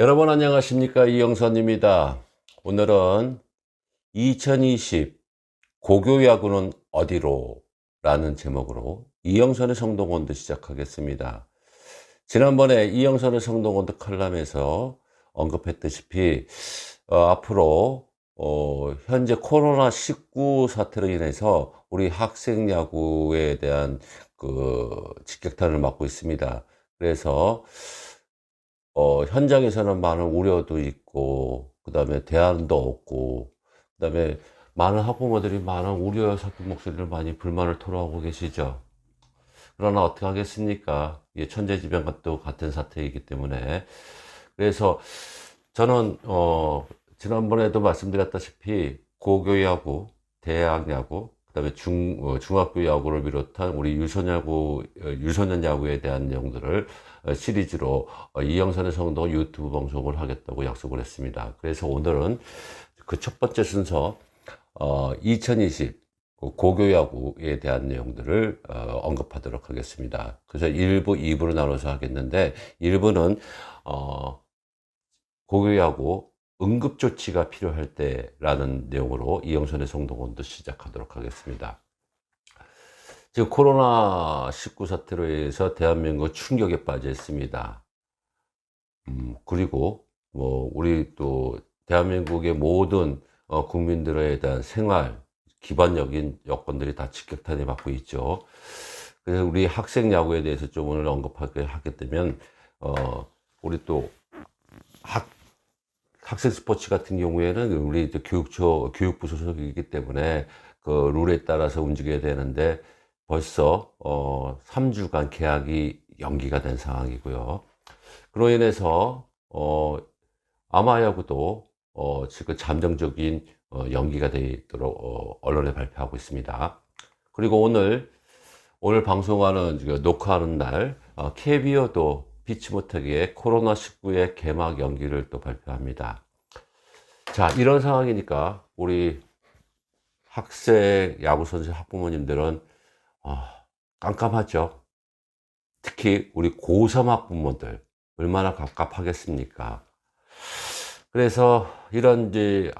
여러분 안녕하십니까, 이영선입니다. 오늘은 2020 고교야구는 어디로? 라는 제목으로 이영선의 성동원도 시작하겠습니다. 지난번에 이영선의 성동원도 칼럼에서 언급했다시피 앞으로 현재 코로나19 사태로 인해서 우리 학생 야구에 대한 직격탄을 맞고 있습니다. 그래서 현장에서는 많은 우려도 있고, 그 다음에 대안도 없고, 그 다음에 많은 학부모들이 많은 우려 섞인 목소리를 많이 불만을 토로하고 계시죠. 그러나 어떻게 하겠습니까? 이게 천재지변과 또 같은 사태이기 때문에. 그래서 저는, 지난번에도 말씀드렸다시피, 고교야구, 대학야구, 그 다음에 중학교 야구를 비롯한 우리 유소년 야구에 대한 내용들을 시리즈로 이영선의 성도 유튜브 방송을 하겠다고 약속을 했습니다. 그래서 오늘은 그 첫 번째 순서, 2020 고교야구에 대한 내용들을 언급하도록 하겠습니다. 그래서 1부, 2부로 나눠서 하겠는데, 1부는 고교야구 응급조치가 필요할 때라는 내용으로 이영선의 성동원도 시작하도록 하겠습니다. 지금 코로나19 사태로 인해서 대한민국 충격에 빠져 있습니다. 그리고 우리 또 대한민국의 모든 국민들에 대한 생활 기반적인 여건들이 다 직격탄을 맞고 있죠. 그래서 우리 학생 야구에 대해서 좀 오늘 언급하게 하게 되면 우리 또 학생 스포츠 같은 경우에는 우리 교육부 소속이기 때문에 그 룰에 따라서 움직여야 되는데 벌써 3주간 계약이 연기가 된 상황이고요. 그로 인해서 아마야구도 지금 잠정적인 연기가 되어 있도록 언론에 발표하고 있습니다. 그리고 오늘 방송하는 녹화하는 날 KBO도 피치 못하게 코로나19의 개막 연기를 또 발표합니다. 자, 이런 상황이니까 우리 학생, 야구선수, 학부모님들은 깜깜하죠. 특히 우리 고3 학부모들 얼마나 갑갑하겠습니까? 그래서 이런 이제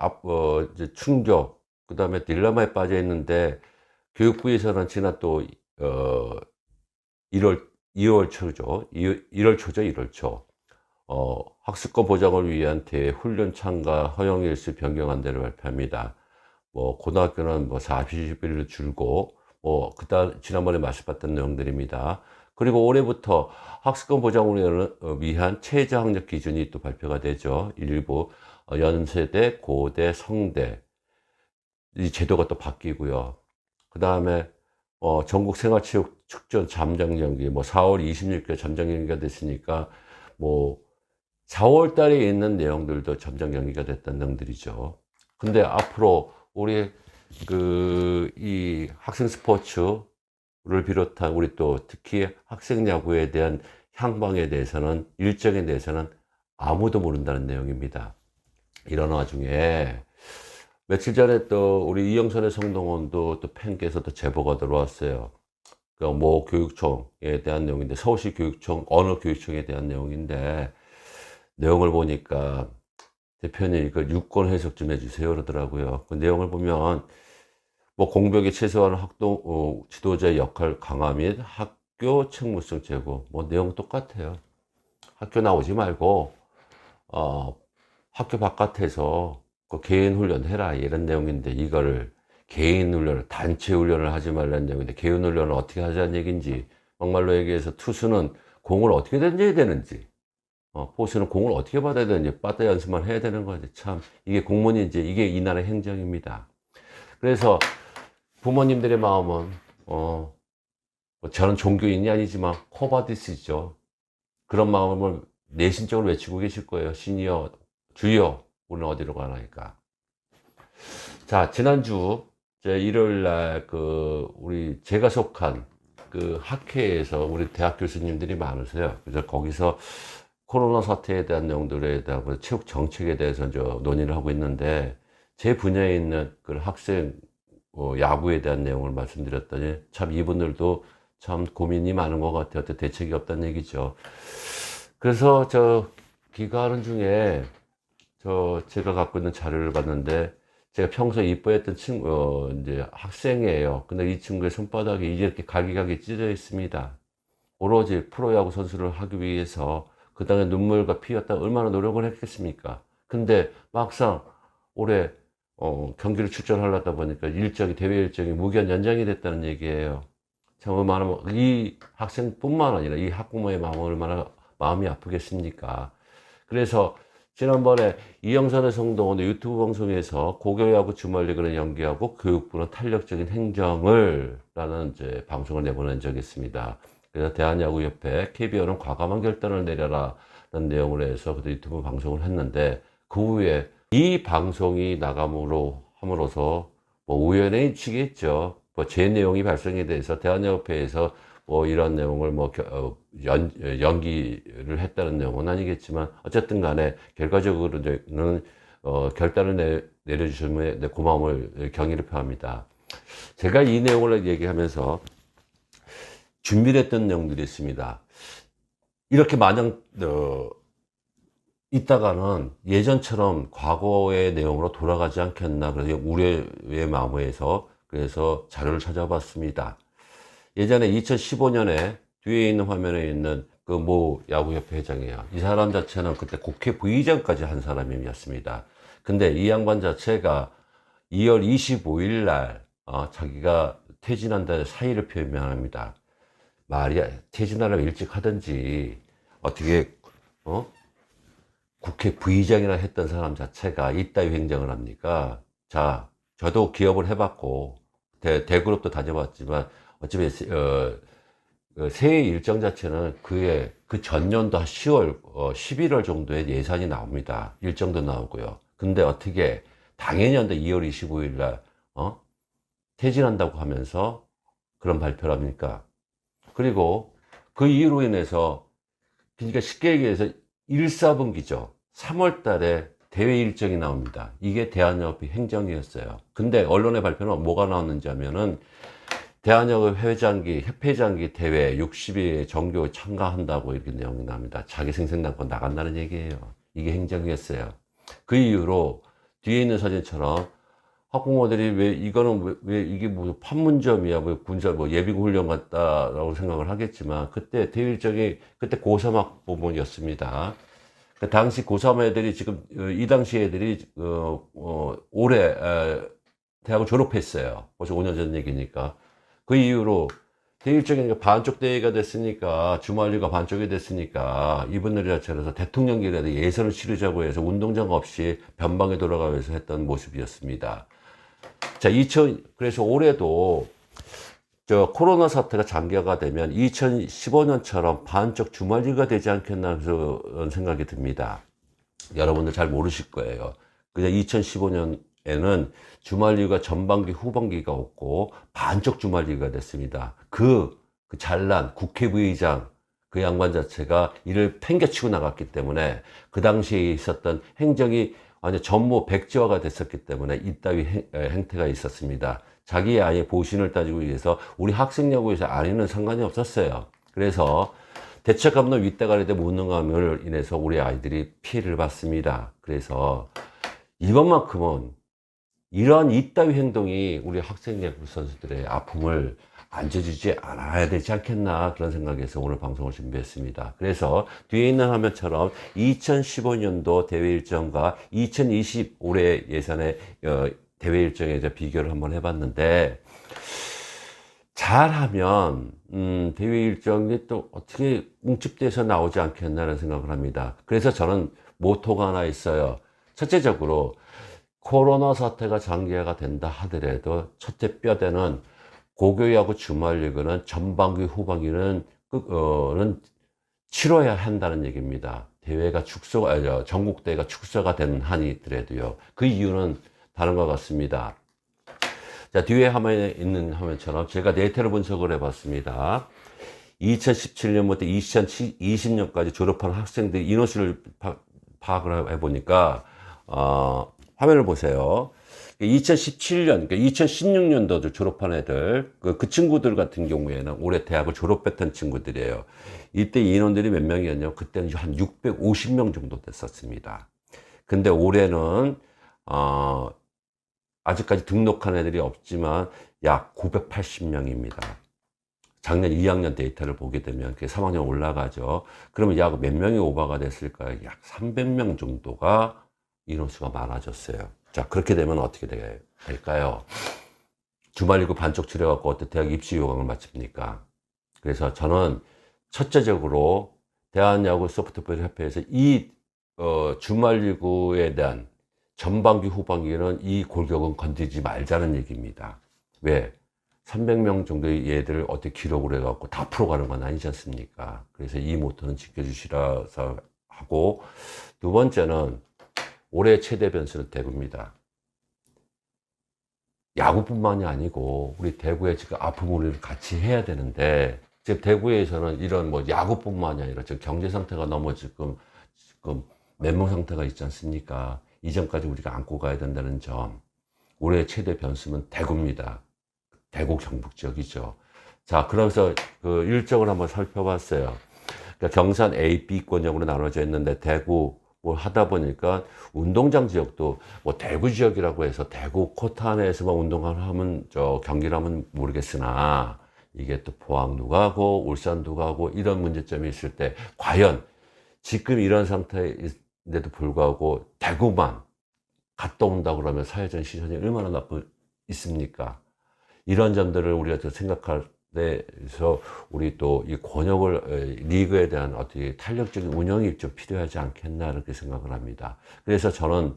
충격, 그 다음에 딜레마에 빠져 있는데 교육부에서는 지난 또 2월 초죠. 1월 초. 학습권 보장을 위한 대훈련 참가 허용 일수 변경안대를 발표합니다. 고등학교는 40일로 줄고, 지난번에 말씀드렸던 내용들입니다. 그리고 올해부터 학습권 보장을 위한 최저학력 기준이 또 발표가 되죠. 일부 연세대, 고대, 성대 이 제도가 또 바뀌고요. 그 다음에 전국 생활체육 축전 잠정 연기 4월 26일 잠정 연기가 됐으니까 4월 달에 있는 내용들도 잠정 연기가 됐다는 내용들이죠. 근데 앞으로 우리 이 학생 스포츠를 비롯한 우리 또 특히 학생 야구에 대한 향방에 대해서는 일정에 대해서는 아무도 모른다는 내용입니다. 이런 와중에 며칠 전에 또 우리 이영선의 성동원도 또 팬께서 또 제보가 들어왔어요. 모 교육청에 대한 내용인데, 서울시 교육청 어느 교육청에 대한 내용인데, 내용을 보니까 대표님 이거 유권 해석 좀 해주세요 그러더라고요. 그 내용을 보면 공백에 최소한 지도자의 역할 강화 및 학교 책무성 제고, 내용 똑같아요. 학교 나오지 말고 학교 바깥에서 개인 훈련 해라 이런 내용인데, 이거를 개인 훈련을 단체 훈련을 하지 말라는 내용인데, 개인 훈련을 어떻게 하자는 얘기인지, 막말로 얘기해서 투수는 공을 어떻게 던져야 되는지, 포수는 공을 어떻게 받아야 되는지 빠따 연습만 해야 되는 거지. 참 이게 공무원인지, 이게 이 나라의 행정입니다. 그래서 부모님들의 마음은 저는 종교인이 아니지만 코바디스죠. 그런 마음을 내신적으로 외치고 계실 거예요. 시니어 주여 우리는 어디로 가나니까. 자, 지난주 일요일날 제가 속한 학회에서 우리 대학 교수님들이 많으세요. 그래서 거기서 코로나 사태에 대한 내용들에 대한 체육 정책에 대해서 논의를 하고 있는데, 제 분야에 있는 학생 야구에 대한 내용을 말씀드렸더니 참 이분들도 참 고민이 많은 것 같아요. 대책이 없다는 얘기죠. 그래서 귀가하는 중에 제가 갖고 있는 자료를 봤는데, 제가 평소에 이뻐했던 이제 학생이에요. 근데 이 친구의 손바닥이 이제 이렇게 갈기갈기 찢어져 있습니다. 오로지 프로야구 선수를 하기 위해서 그 당에 눈물과 피였다 얼마나 노력을 했겠습니까? 근데 막상 올해 경기를 출전하려다 보니까 대회 일정이 무기한 연장이 됐다는 얘기예요. 참 얼마나 이 학생뿐만 아니라 이 학부모의 마음은 얼마나 마음이 아프겠습니까? 그래서 지난번에 이영선의 성동원의 유튜브 방송에서 고교야구 주말리그는 연기하고 교육부는 탄력적인 행정을 라는 이제 방송을 내보낸 적이 있습니다. 그래서 대한야구협회 KBO는 과감한 결단을 내려라 라는 내용으로 해서 그때 유튜브 방송을 했는데, 그 후에 이 방송이 나감으로 함으로써 뭐 우연의 일치겠죠. 뭐 제 내용이 발생에 대해서 대한야구협회에서 뭐 이런 내용을 뭐 연기를 했다는 내용은 아니겠지만, 어쨌든 간에 결과적으로는 결단을 내려주시면 내 고마움을 경의를 표합니다. 제가 이 내용을 얘기하면서 준비를 했던 내용들이 있습니다. 이렇게 마냥 있다가는 예전처럼 과거의 내용으로 돌아가지 않겠나, 그래서 우려의 마음에서 그래서 자료를 찾아봤습니다. 예전에 2015년에 뒤에 있는 화면에 있는 그 모 야구협회 회장이에요. 이 사람 자체는 그때 국회 부의장까지 한 사람이었습니다. 근데 이 양반 자체가 2월 25일 날 자기가 퇴진한다는 사의를 표명합니다. 말이야, 퇴진하려면 일찍 하든지 어떻게 국회 부의장이라 했던 사람 자체가 이따위 행정을 합니까? 자, 저도 기업을 해봤고 대그룹도 다녀봤지만 어차피 그 새해 일정 자체는 그 전년도 10월, 11월 정도에 예산이 나옵니다. 일정도 나오고요. 근데 어떻게 당연히 2월 25일 날 퇴진한다고 하면서 그런 발표를 합니까? 그리고 그 이유로 인해서, 그러니까 쉽게 얘기해서 1, 4분기죠. 3월 달에 대회 일정이 나옵니다. 이게 대한야구협회 행정이었어요. 근데 언론의 발표는 뭐가 나왔는지 하면은 대한야구 협회장기 대회 60일 정규 참가한다고 이렇게 내용이 나옵니다. 자기 생생담고 나간다는 얘기예요. 이게 행정이었어요. 그 이후로 뒤에 있는 사진처럼 학부모들이 왜 이게 뭐 판문점이야, 뭐 군자, 뭐 예비군 훈련 같다라고 생각을 하겠지만, 그때 대회 일정이 그때 고3 학부모였습니다. 그 당시 고3 애들이 지금, 이 당시 애들이, 올해, 대학을 졸업했어요. 벌써 5년 전 얘기니까. 그 이후로 대회 일정이 반쪽 대회가 됐으니까, 주말휴가 반쪽이 됐으니까, 이분들이 자체로서 대통령기라도 예선을 치르자고 해서 운동장 없이 변방에 돌아가면서 했던 모습이었습니다. 자, 그래서 올해도 코로나 사태가 장기화가 되면 2015년처럼 반쪽 주말휴가 되지 않겠나 그런 생각이 듭니다. 여러분들 잘 모르실 거예요. 그냥 2015년에는 주말휴가 전반기 후반기가 없고 반쪽 주말휴가 됐습니다. 그 잘난 국회 부의장 그 양반 자체가 이를 팽개치고 나갔기 때문에 그 당시에 있었던 행정이 완전 전무 백지화가 됐었기 때문에 이따위 행태가 있었습니다. 자기의 아이의 보신을 따지기 위해서 우리 학생야구에서 아이는 상관이 없었어요. 그래서 대책 없는 윗대가리 대 무능함을 인해서 우리 아이들이 피해를 받습니다. 그래서 이번만큼은 이러한 이따위 행동이 우리 학생야구 선수들의 아픔을 안져주지 않아야 되지 않겠나 그런 생각에서 오늘 방송을 준비했습니다. 그래서 뒤에 있는 화면처럼 2015년도 대회 일정과 2020 올해 예산의 대회 일정에 비교를 한번 해봤는데, 잘하면 대회 일정이 또 어떻게 뭉집돼서 나오지 않겠나라는 생각을 합니다. 그래서 저는 모토가 하나 있어요. 첫째적으로 코로나 사태가 장기화가 된다 하더라도 첫째 뼈대는 고교야구 주말리그는 전반기 후반기는 치러야 한다는 얘기입니다. 대회가 전국대회가 축소가 되는 한이 있더라도요. 그 이유는 다른 것 같습니다. 자, 뒤에 화면에 있는 화면처럼 제가 데이터를 분석을 해봤습니다. 2017년부터 2020년까지 졸업한 학생들 인원수를 파악을 해보니까 화면을 보세요. 2017년, 그러니까 2016년도도 졸업한 애들, 그 친구들 같은 경우에는 올해 대학을 졸업했던 친구들이에요. 이때 인원들이 몇 명이었냐면, 그때는 한 650명 정도 됐었습니다. 근데 올해는, 아직까지 등록한 애들이 없지만, 약 980명입니다. 작년 2학년 데이터를 보게 되면 그게 3학년 올라가죠. 그러면 약 몇 명이 오버가 됐을까요? 약 300명 정도가 인원수가 많아졌어요. 자, 그렇게 되면 어떻게 될까요? 주말이고 반쪽 줄여갖고 어떤 대학 입시 요강을 마칩니까? 그래서 저는 첫째적으로 대한야구 소프트볼 협회에서 주말리그에 대한 전반기 후반기에는 이 골격은 건드리지 말자는 얘기입니다. 왜? 300명 정도의 얘들을 어떻게 기록을 해갖고 다 풀어가는 건 아니지 않습니까? 그래서 이 모토는 지켜주시라서 하고, 두 번째는 올해 최대 변수는 대구입니다. 야구뿐만이 아니고 우리 대구에 지금 아픔 우리를 같이 해야 되는데, 지금 대구에서는 이런 뭐 야구뿐만이 아니라 지금 경제 상태가 너무 지금 멘붕 상태가 있지 않습니까? 이전까지 우리가 안고 가야 된다는 점. 올해 최대 변수는 대구입니다. 대구 경북 지역이죠. 자, 그러면서 그 일정을 한번 살펴봤어요. 그러니까 경산 A, B권역으로 나눠져 있는데 대구 뭐 하다 보니까 운동장 지역도 뭐 대구 지역이라고 해서 대구 코트 안에서만 운동을 하면 경기를 하면 모르겠으나 이게 또 포항도 가고 울산도 가고 이런 문제점이 있을 때 과연 지금 이런 상태인데도 불구하고 대구만 갔다 온다 그러면 사회적 시선이 얼마나 있습니까? 이런 점들을 우리가 또 생각할 때에서 우리 또 이 권역을 리그에 대한 어떻게 탄력적인 운영이 좀 필요하지 않겠나 이렇게 생각을 합니다. 그래서 저는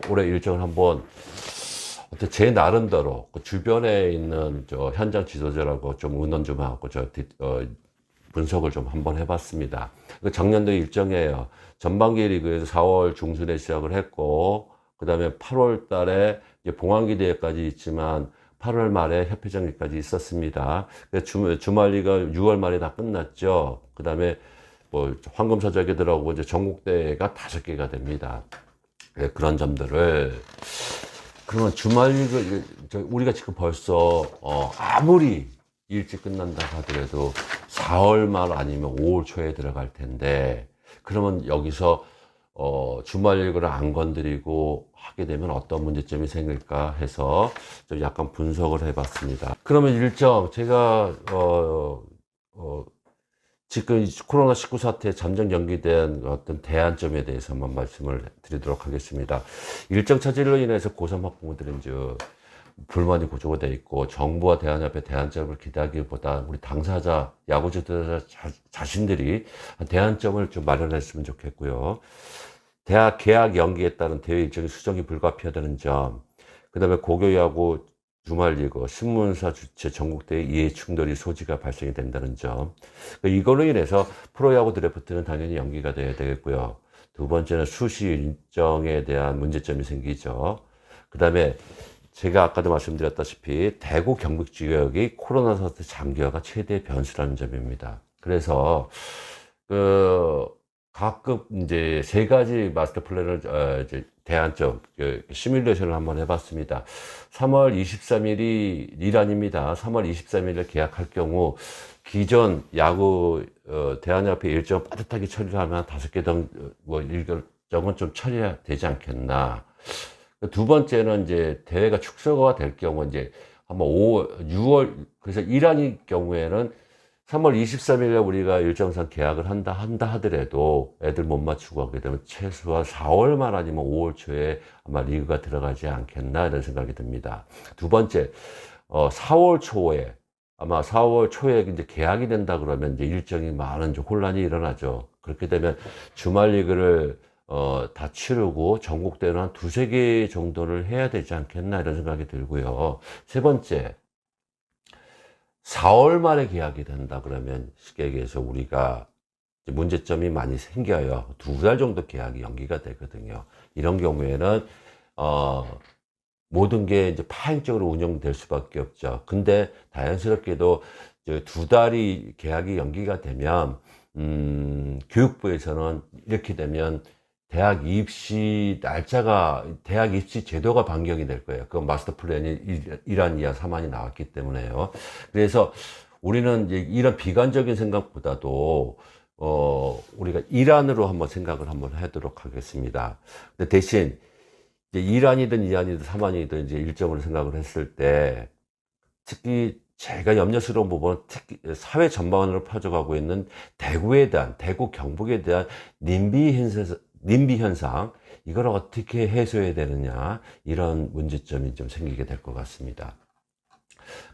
올해 일정을 한번 제 나름대로 그 주변에 있는 현장 지도자라고 좀 의논 좀 하고 분석을 좀 한번 해봤습니다. 작년도 일정이에요. 전반기 리그에서 4월 중순에 시작을 했고, 그 다음에 8월 달에 이제 봉황기 대회까지 있지만 8월 말에 협회장기까지 있었습니다. 주말리가 6월 말에 다 끝났죠. 그 다음에 뭐 황금사자기 들어오고 이제 전국대회가 5개가 됩니다. 그런 점들을 그러면 주말리그 우리가 지금 벌써 아무리 일찍 끝난다 하더라도 4월 말 아니면 5월 초에 들어갈 텐데, 그러면 여기서 주말리그를 안 건드리고 하게 되면 어떤 문제점이 생길까 해서 좀 약간 분석을 해봤습니다. 그러면 일정 제가 지금 코로나19 사태에 잠정 연기된 어떤 대안점에 대해서 한번 말씀을 드리도록 하겠습니다. 일정 차질로 인해서 고3 학부모들은 이제 불만이 고조가 돼 있고, 정부와 대안협회 대안점을 기대하기보다 우리 당사자, 야구 지도자 자신들이 대안점을 좀 마련했으면 좋겠고요. 대학 계약 연기에 따른 대회 일정이 수정이 불가피하다는 점, 그 다음에 고교야구 주말리그, 신문사 주최 전국대회 이해 충돌이 소지가 발생이 된다는 점, 이걸로 인해서 프로야구 드래프트는 당연히 연기가 돼야 되겠고요. 두 번째는 수시 일정에 대한 문제점이 생기죠. 그 다음에 제가 아까도 말씀드렸다시피 대구 경북 지역이 코로나 사태 장기화가 최대 변수라는 점입니다. 그래서 가끔 이제 3가지 마스터 플랜을 대안점 시뮬레이션을 한번 해봤습니다. 3월 23일이 일환입니다. 3월 23일에 계약할 경우 기존 야구 대한협회 일정 빠듯하게 처리를 하면 5개 등 뭐 일정은 좀 처리되지 않겠나. 두 번째는 이제 대회가 축소가 될 경우 이제 아마 6월, 그래서 일환일 경우에는 3월 23일에 우리가 일정상 계약을 한다 하더라도 애들 못 맞추고 하게 되면 최소한 4월 말 아니면 5월 초에 아마 리그가 들어가지 않겠나 이런 생각이 듭니다. 두 번째, 4월 초에 아마 4월 초에 이제 계약이 된다 그러면 이제 일정이 많은 좀 혼란이 일어나죠. 그렇게 되면 주말 리그를 다 치르고 전국대회는 한 2-3개 정도를 해야 되지 않겠나 이런 생각이 들고요. 세 번째, 4월 말에 계약이 된다 그러면 쉽게 얘기해서 우리가 문제점이 많이 생겨요. 2달 정도 계약이 연기가 되거든요. 이런 경우에는 모든 게 이제 파행적으로 운영될 수밖에 없죠. 근데 자연스럽게도 2달이 계약이 연기가 되면 교육부에서는 이렇게 되면 대학 입시 날짜가, 대학 입시 제도가 변경이 될 거예요. 그건 마스터 플랜이 1안, 2안, 3안이 나왔기 때문에요. 그래서 우리는 이제 이런 비관적인 생각보다도, 우리가 1안으로 한번 생각을 한번 하도록 하겠습니다. 근데 대신, 이제 1안이든 2안이든 3안이든 이제 일정을 생각을 했을 때, 특히 제가 염려스러운 부분은 특히 사회 전반으로 퍼져가고 있는 대구에 대한, 대구 경북에 대한 님비 현상, 이걸 어떻게 해소해야 되느냐, 이런 문제점이 좀 생기게 될 것 같습니다.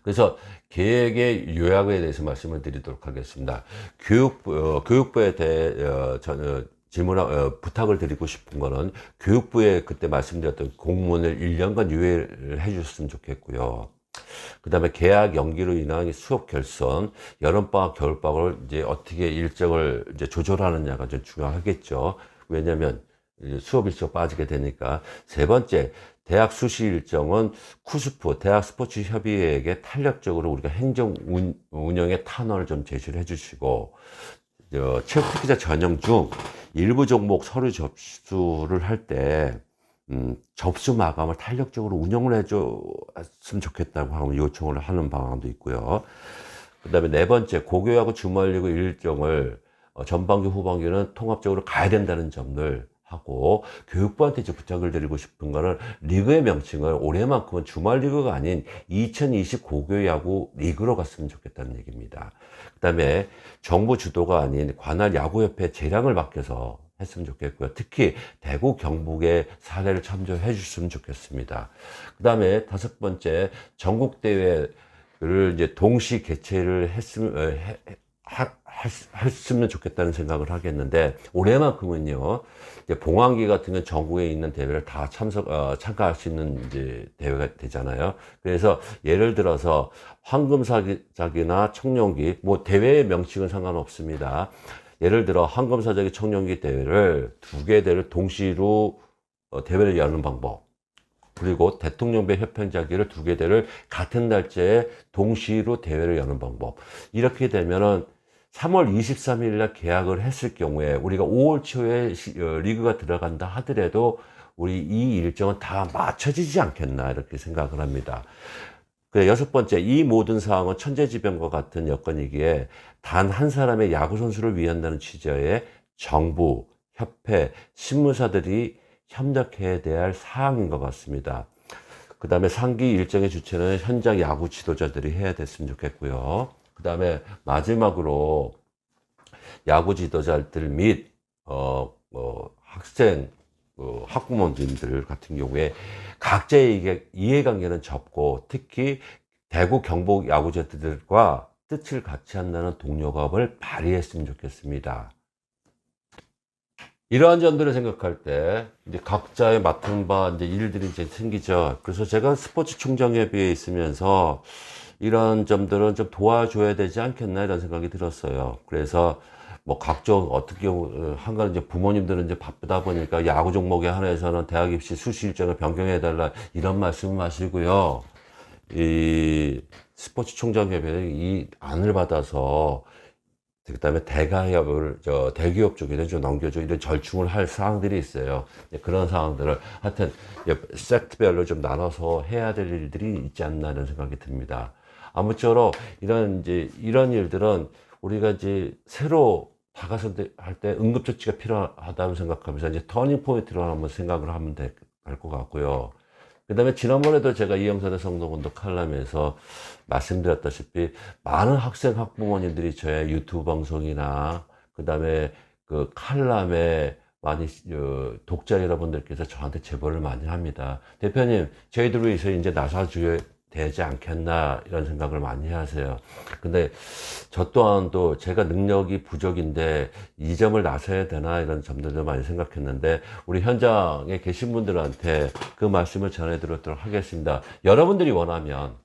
그래서 계획의 요약에 대해서 말씀을 드리도록 하겠습니다. 교육부에 대해 저는 부탁을 드리고 싶은 거는, 교육부에 그때 말씀드렸던 공문을 1년간 유예를 해 주셨으면 좋겠고요. 그 다음에 개학 연기로 인한 수업 결손, 여름방학, 겨울방학을 이제 어떻게 일정을 이제 조절하느냐가 좀 중요하겠죠. 왜냐면 수업 일정 빠지게 되니까. 세 번째, 대학 수시 일정은 쿠스프, 대학 스포츠 협의회에게 탄력적으로 우리가 행정 운영의 탄원을 좀 제시를 해 주시고, 체육 특기자 전형 중 일부 종목 서류 접수를 할 때, 접수 마감을 탄력적으로 운영을 해줬으면 좋겠다고 하면 요청을 하는 방안도 있고요. 그 다음에 네 번째, 고교하고 주말리그 일정을 전반기, 후반기는 통합적으로 가야 된다는 점을 하고, 교육부한테 이제 부탁을 드리고 싶은 거는 리그의 명칭을 올해만큼은 주말리그가 아닌 2020 고교야구 리그로 갔으면 좋겠다는 얘기입니다. 그 다음에 정부 주도가 아닌 관할 야구협회 재량을 맡겨서 했으면 좋겠고요. 특히 대구 경북의 사례를 참조해 주셨으면 좋겠습니다. 그 다음에 다섯 번째, 전국대회를 이제 동시 개최를 했으면 좋겠다는 생각을 하겠는데, 올해만큼은요, 이제 봉황기 같은 건 전국에 있는 대회를 다 참가할 수 있는 이제 대회가 되잖아요. 그래서 예를 들어서 황금사자기나 청룡기, 뭐 대회의 명칭은 상관없습니다. 예를 들어 황금사자기, 청룡기 대회를 두 개 대회를 동시로 대회를 여는 방법, 그리고 대통령배 협행자기를 두 개 대회를 같은 날짜에 동시로 대회를 여는 방법. 이렇게 되면은 3월 23일 날 계약을 했을 경우에 우리가 5월 초에 리그가 들어간다 하더라도 우리 이 일정은 다 맞춰지지 않겠나, 이렇게 생각을 합니다. 여섯 번째, 이 모든 사항은 천재지변과 같은 여건이기에 단 한 사람의 야구선수를 위한다는 취지의 정부, 협회, 신문사들이 협력해야 될 사항인 것 같습니다. 그 다음에 상기 일정의 주체는 현장 야구 지도자들이 해야 됐으면 좋겠고요. 그 다음에 마지막으로 야구 지도자들 및 학생, 학부모님들 같은 경우에 각자의 이해관계는 접고, 특히 대구 경북 야구제들과 뜻을 같이 한다는 동료감을 발휘했으면 좋겠습니다. 이러한 점들을 생각할 때 이제 각자의 맡은 바 이제 일들이 이제 생기죠. 그래서 제가 스포츠 총장협의회에 있으면서 이런 점들은 좀 도와줘야 되지 않겠나, 이런 생각이 들었어요. 그래서 뭐 각종 어떻게 한가는 이제 부모님들은 이제 바쁘다 보니까 야구 종목에 한해서는 대학 입시 수시 일정을 변경해 달라, 이런 말씀 하시고요. 이 스포츠 총장협회는 이 안을 받아서 그 다음에 대기업 쪽에 좀 넘겨줘, 이런 절충을 할 사항들이 있어요. 그런 사항들을 하여튼 섹트별로 좀 나눠서 해야 될 일들이 있지 않나, 이런 생각이 듭니다. 아무쪼록 이런 일들은 우리가 이제 새로 다가설 할 때 응급조치가 필요하다고 생각하면서 이제 터닝 포인트로 한번 생각을 하면 될 것 같고요. 그 다음에 지난번에도 제가 이영선의 성동운동 칼럼에서 말씀드렸다시피 많은 학생, 학부모님들이 저의 유튜브 방송이나 그 다음에 그 칼럼에 많이 독자 여러분들께서 저한테 제보를 많이 합니다. 대표님, 저희들 위해서 이제 나서줘야 되지 않겠나, 이런 생각을 많이 하세요. 근데 저 또한도 제가 능력이 부족인데 이 점을 나서야 되나, 이런 점들도 많이 생각했는데, 우리 현장에 계신 분들한테 그 말씀을 전해드리도록 하겠습니다. 여러분들이 원하면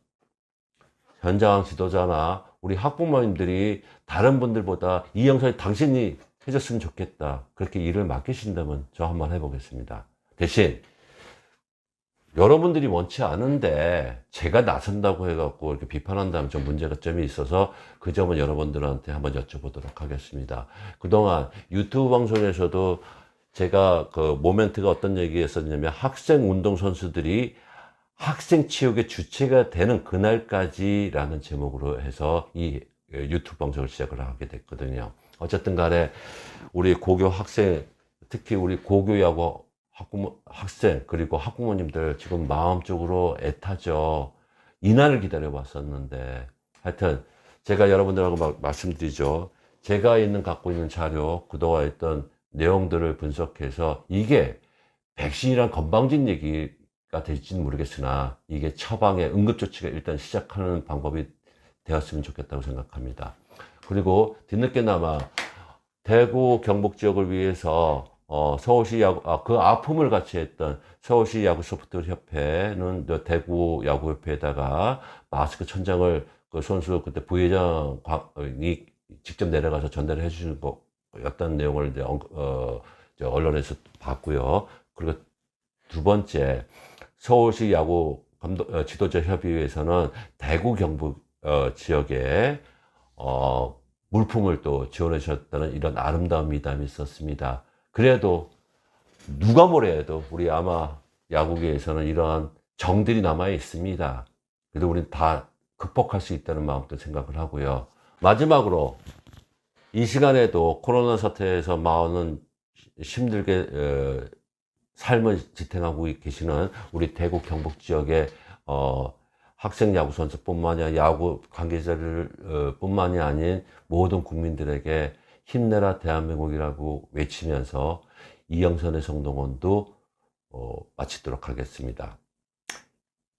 현장 지도자나 우리 학부모님들이 다른 분들보다 이 영상에 당신이 해줬으면 좋겠다, 그렇게 일을 맡기신다면 저 한번 해보겠습니다. 대신 여러분들이 원치 않은데 제가 나선다고 해갖고 이렇게 비판한다면 좀 문제가 점이 있어서 그 점은 여러분들한테 한번 여쭤보도록 하겠습니다. 그동안 유튜브 방송에서도 제가 그 모멘트가 어떤 얘기였었냐면 학생 운동 선수들이 학생 체육의 주체가 되는 그날까지라는 제목으로 해서 이 유튜브 방송을 시작을 하게 됐거든요. 어쨌든 간에 우리 고교 학생, 특히 우리 고교 야구 학생 그리고 학부모님들 지금 마음적으로 애타죠. 이날을 기다려 왔었는데, 하여튼 제가 여러분들하고 말씀드리죠. 제가 갖고 있는 자료, 그동안 했던 내용들을 분석해서 이게 백신이란 건방진 얘기가 될지는 모르겠으나 이게 처방의 응급조치가 일단 시작하는 방법이 되었으면 좋겠다고 생각합니다. 그리고 뒤늦게나마 대구 경북 지역을 위해서 서울시 야구, 그 아픔을 같이 했던 서울시 야구 소프트 협회는 대구 야구협회에다가 마스크 천장을 그 선수 그때 부회장이 직접 내려가서 전달을 해주는 거였다는 내용을 이제 언론에서 봤고요. 그리고 두 번째, 서울시 야구 지도자 협의회에서는 대구 경북 지역에 물품을 또 지원해 주셨다는 이런 아름다운 미담이 있었습니다. 그래도 누가 뭐래도 우리 아마 야구계에서는 이러한 정들이 남아 있습니다. 그래도 우리는 다 극복할 수 있다는 마음도 생각을 하고요. 마지막으로 이 시간에도 코로나 사태에서 마음은 힘들게 삶을 지탱하고 계시는 우리 대구 경북 지역의 학생 야구 선수뿐만이 아니라 야구 관계자들 뿐만이 아닌 모든 국민들에게 힘내라 대한민국이라고 외치면서 이영선의 성동원도 마치도록 하겠습니다.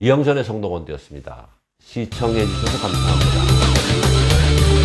이영선의 성동원이었습니다. 시청해 주셔서 감사합니다.